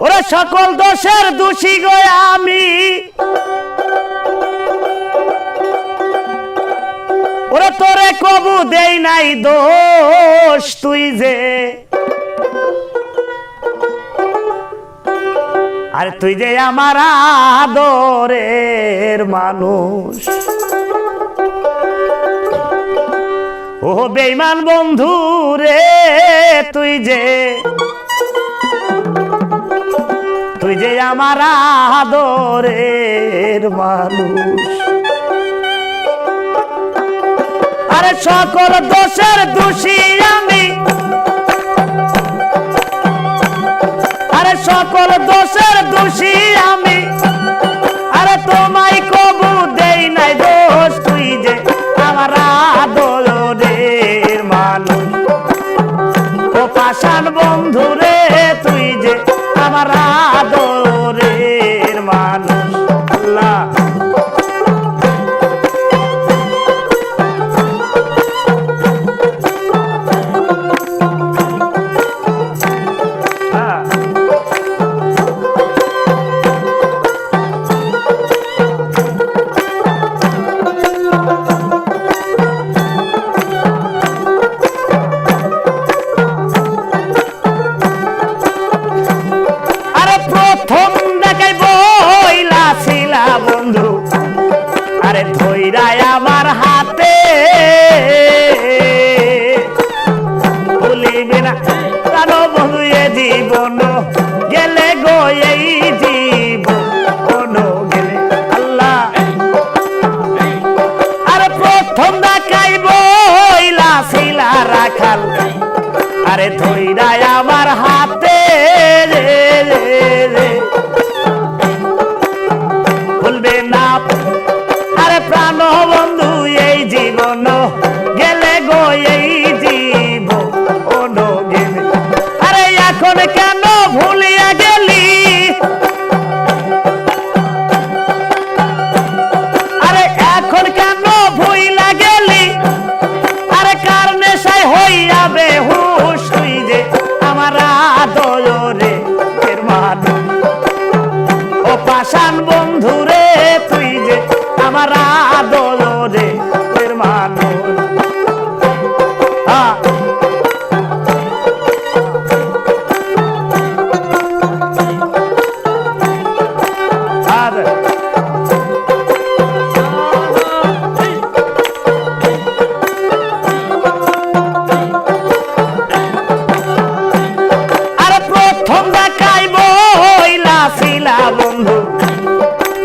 ওরে সকল দোষের দোষী গো আমি, ওরে তোরে কবু দেই নাই দোষ, তুই যে আর তুই যে আমার আদরের মানুষ। ও বেঈমান বন্ধু রে, তুই যে আমার আদরের মানুষ। আরে সকল দোষের দোষী আমি, আরে সকল দোষের দোষী আমি, আরে তোমায় কবু দেই নাই দোষ, তুই যে আমার আদরের মানুষ। ও পাষাণ বন্ধু রে, তুই যে আমার আদরের মানুষ। আল্লাহ আমার হাতে ভুলিবে না প্রাণ বন্ধু, এ জীবন গেলে গো, এই জীবন গেলে। আল্লাহ আরে প্রথম দেখাইব ছিলা রাখাল, আরে ধৈরায় আমার হাতে ভুলবে না আরে প্রাণ বন্ধু, এই জীবন গেলে গো, এই জীবন গেলে। আরে এখন কেন ভুলিয়া গেলি, আরে এখন কেন ভুইলা গেলি, আরে কার নেশায় হইয়া বেহুশ, তুই যে আমার আদরের মানুষ। ও পাষাণ বন্ধু রে, তুই যে আমার আদরের মানুষ। আরে প্রথম দেখাইব ছিলা বন্ধু,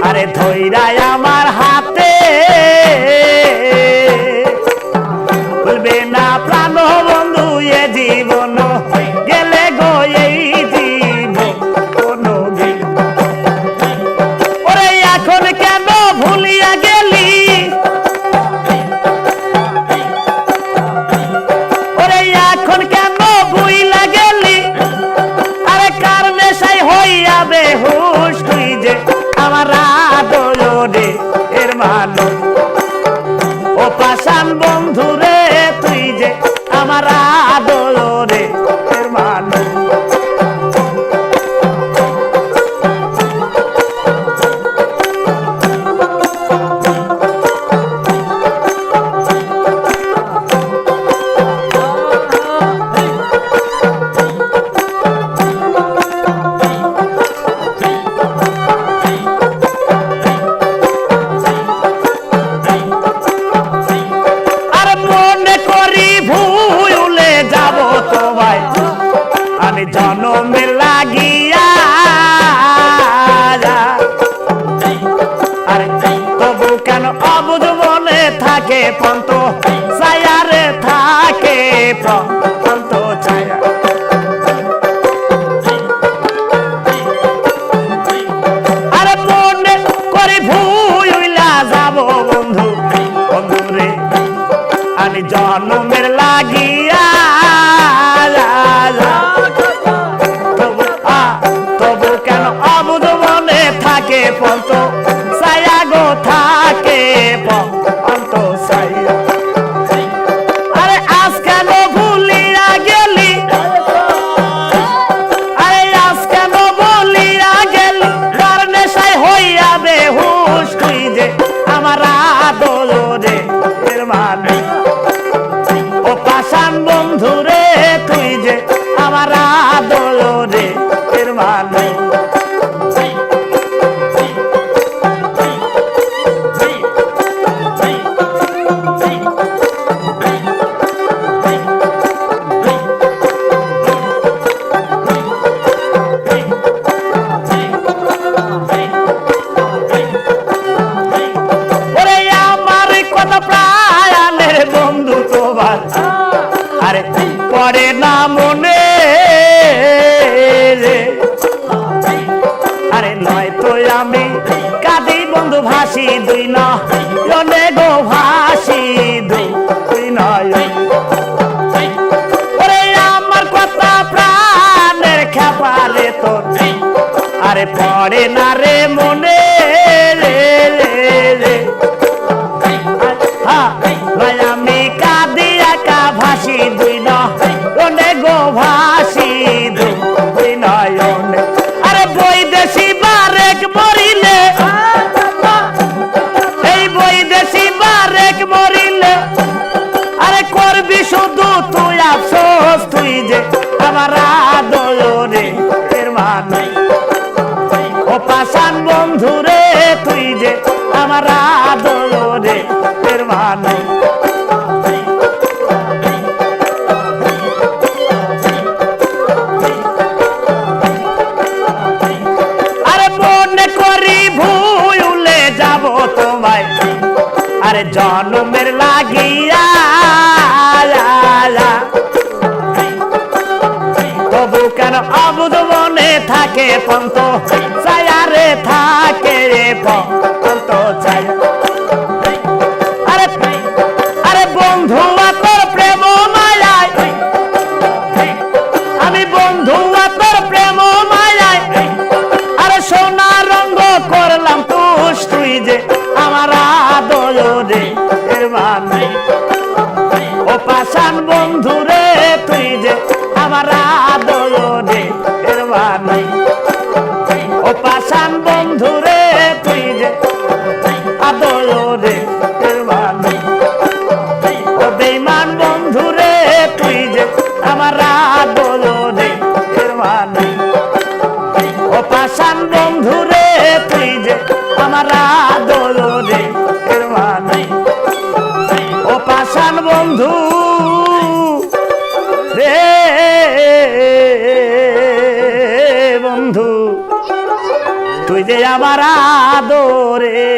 আরে ধৈরায় আমার হাতে বলবে না প্রাণ বন্ধু, এ জীবন গেলে গো, এই জীবন গেলে। ওরে এখন কেন ভুলিয়া গেলি, ওরে এখন কেন ভুইলা গেলি, আরে কার নেশায় হইয়া বেহুশ, তুই যে আমার আদরের মানুষ। ও পাষাণ বন্ধু রে, তুই যে আমার আদরের মানুষ। আমি জনমে লাগিয়া, আরে তবু কেন অবুধ মনে থাকে পন্ত ছায়ারে, থাকে পন্ত ছায়া। আরে মনে করে ভুইলা যাব বন্ধু, বন্ধু রে আমি জনমের লাগিয়া, তবু কেন অবুধ মনে থাকে পন্ত ছায়া গো, থাকে পন্ত ছায়া। আরে আজ কেন ভুলিয়া গেলি, আরে আজ কেন বলি আরে পড়ে না মনে রে, আরে নয় তো আমি কাঁদি বন্ধু ভাসি দুই নয়নে গো ভাসি দুই নয়ন। ওরে আমার কথা প্রাণের খেপারে তোর আরে পড়ে না রে মনে রে রে, আমি কাঁদি একা ভাসি দুই নয়নে গো ভাসি দুই নয়ন। আরে বৈদেশি বারেক মরিলে, এই বৈদেশি বারেক মরিলে, আরে করবি শুধু তুই আফসোস, তুই যে আমার আদরে এর মানে ও পাষাণ বন্ধু রে, তুই যে আমার আদরে এর মানে। আরে মনে করি ভুলে যাব তোমায়, আরে জন্মের লাগিয়া, তবু কেন অবুধ মনে থাকে পন্ত ছায়ারে থাকে রে পন্ত ছায়া। আরে আরে বন্ধু তোর প্রেম মায়ায়, আমি বন্ধু তোর প্রেম মায়ায়, আরে সোনা রঙ্গ করলাম তুষ, তুই যে আমার আদরে এর মানে ও পাষাণ বন্ধু রে, তুই যে আমার আদরে এর মানে ও পাষাণ বন্ধু রে, তুই যে আদরে এর মানে ও বেঈমান বন্ধু রে, তুই যে আমার আদরে এর মানে ও পাষাণ বন্ধু রে, তুই যে আমার আদরে এর মানে ও পাষাণ বন্ধু রে বন্ধু, তুই যে আমার আদরে